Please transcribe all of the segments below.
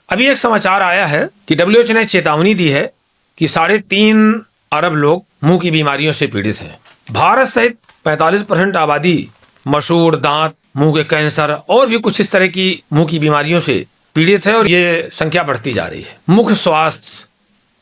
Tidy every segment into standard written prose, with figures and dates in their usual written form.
अभी एक समाचार आया है कि WHO ने चेतावनी दी है कि 3.5 अरब लोग मुंह की बीमारियों से पीड़ित हैं। भारत सहित 45% आबादी मसूड़, दांत, मुंह के कैंसर और भी कुछ इस तरह की मुंह की बीमारियों से पीड़ित है और ये संख्या बढ़ती जा रही है। मुख स्वास्थ्य,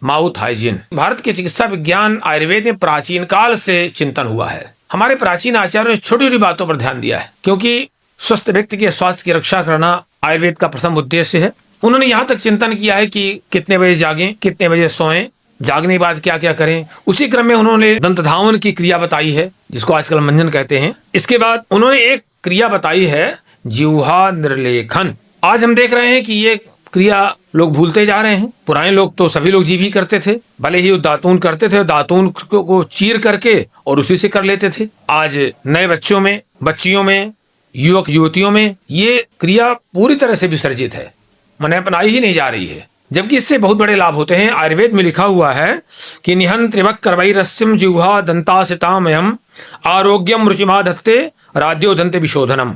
माउथ हाइजीन, भारत के चिकित्सा विज्ञान आयुर्वेद में प्राचीन काल से चिंतन हुआ है। हमारे प्राचीन आचार्यों ने छोटी छोटी बातों पर ध्यान दिया है, क्योंकि स्वस्थ व्यक्ति के स्वास्थ्य की रक्षा करना आयुर्वेद का प्रथम उद्देश्य है। उन्होंने यहाँ तक चिंतन किया है कि कितने बजे जागें, कितने बजे सोएं, जागने के बाद क्या क्या करें। उसी क्रम में उन्होंने दंत धावन की क्रिया बताई है, जिसको आजकल मंजन कहते हैं। इसके बाद उन्होंने एक क्रिया बताई है, जिह्वा निर्लेखन। आज हम देख रहे हैं कि ये क्रिया लोग भूलते जा रहे हैं। पुराने लोग तो सभी लोग जीभ ही करते थे, भले ही वो दातून करते थे, दातून को चीर करके और उसी से कर लेते थे। आज नए बच्चों में, बच्चियों में, युवक युवतियों में ये क्रिया पूरी तरह से विसर्जित है, माने अपनाई ही नहीं जा रही है, जबकि इससे बहुत बड़े लाभ होते हैं। आयुर्वेद में लिखा हुआ है कि निहन त्रिवक्करवैरस्यम जिह्वा दंतासितामयम आरोग्यम रुचिमाधत्ते राध्यो दंत विशोधनम।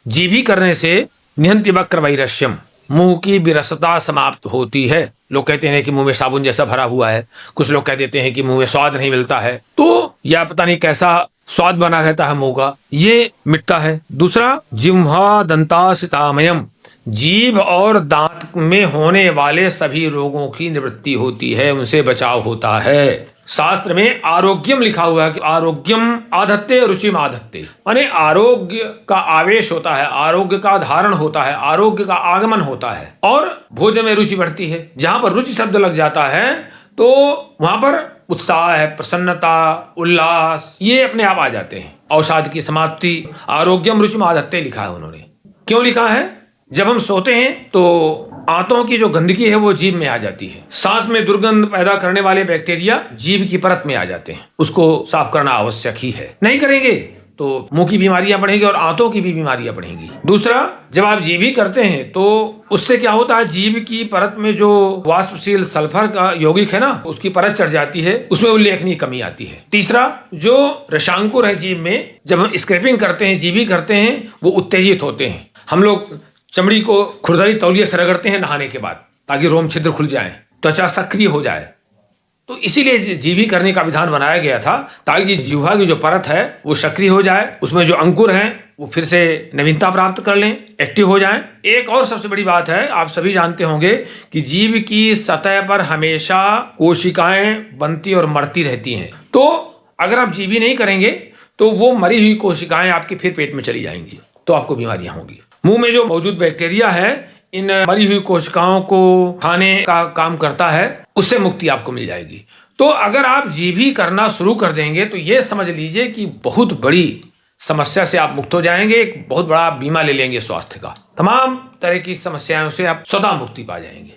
जीभी करने से निहन त्रिवक्करवैरस्यम, मुंह की विरसता समाप्त होती है। लोग कहते हैं कि मुंह में साबुन जैसा भरा हुआ है, कुछ लोग कह देते हैं कि मुंह में स्वाद नहीं मिलता है, तो या पता नहीं कैसा स्वाद बना रहता है मुंह का, ये मिटता है। दूसरा, जिह्वा दंतासितामयम, जीभ और दांत में होने वाले सभी रोगों की निवृत्ति होती है, उनसे बचाव होता है। शास्त्र में आरोग्यम लिखा हुआ है कि आरोग्यम आधत्ते रुचिम आधत्ते, माने आरोग्य का आवेश होता है, आरोग्य का धारण होता है, आरोग्य का आगमन होता है और भोजन में रुचि बढ़ती है। जहां पर रुचि शब्द लग जाता है तो वहां पर उत्साह है, प्रसन्नता, उल्लास, ये अपने आप आ जाते हैं। अवसाद की समाप्ति, आरोग्यम रुचिम आधत्ते लिखा है उन्होंने। क्यों लिखा है? जब हम सोते हैं तो आंतों की जो गंदगी है वो जीभ में आ जाती है। सांस में दुर्गंध पैदा करने वाले बैक्टीरिया जीभ की परत में आ जाते हैं, उसको साफ करना आवश्यक ही है। नहीं करेंगे तो मुंह की बीमारियां बढ़ेंगी और आंतों की भी बीमारियां बढ़ेंगी। दूसरा, जब आप जीभी करते हैं तो उससे क्या होता है, जीभ की परत में जो वाष्पशील सल्फर का यौगिक है ना, उसकी परत चढ़ जाती है, उसमें उल्लेखनीय कमी आती है। तीसरा, जो रसांकुर है जीभ में, जब हम स्क्रैपिंग करते हैं, जीभी करते हैं, वो उत्तेजित होते हैं। हम लोग चमड़ी को खुरदरी तौलिए से रगड़ते हैं नहाने के बाद, ताकि रोम छिद्र खुल जाए, त्वचा सक्रिय हो जाए। तो इसीलिए जीभी करने का विधान बनाया गया था, ताकि जिह्वा की जो परत है वो सक्रिय हो जाए, उसमें जो अंकुर हैं वो फिर से नवीनता प्राप्त कर लें, एक्टिव हो जाएं। एक और सबसे बड़ी बात है, आप सभी जानते होंगे कि जीभ की सतह पर हमेशा कोशिकाएं बनती और मरती रहती हैं। तो अगर आप जीभी नहीं करेंगे तो वो मरी हुई कोशिकाएं आपके फिर पेट में चली जाएंगी, तो आपको बीमारियां होंगी। मुंह में जो मौजूद बैक्टीरिया है, इन मरी हुई कोशिकाओं को खाने का काम करता है, उससे मुक्ति आपको मिल जाएगी। तो अगर आप जीभी करना शुरू कर देंगे तो ये समझ लीजिए कि बहुत बड़ी समस्या से आप मुक्त हो जाएंगे, एक बहुत बड़ा बीमा ले लेंगे स्वास्थ्य का। तमाम तरह की समस्याओं से आप स्वतः मुक्ति पा जाएंगे।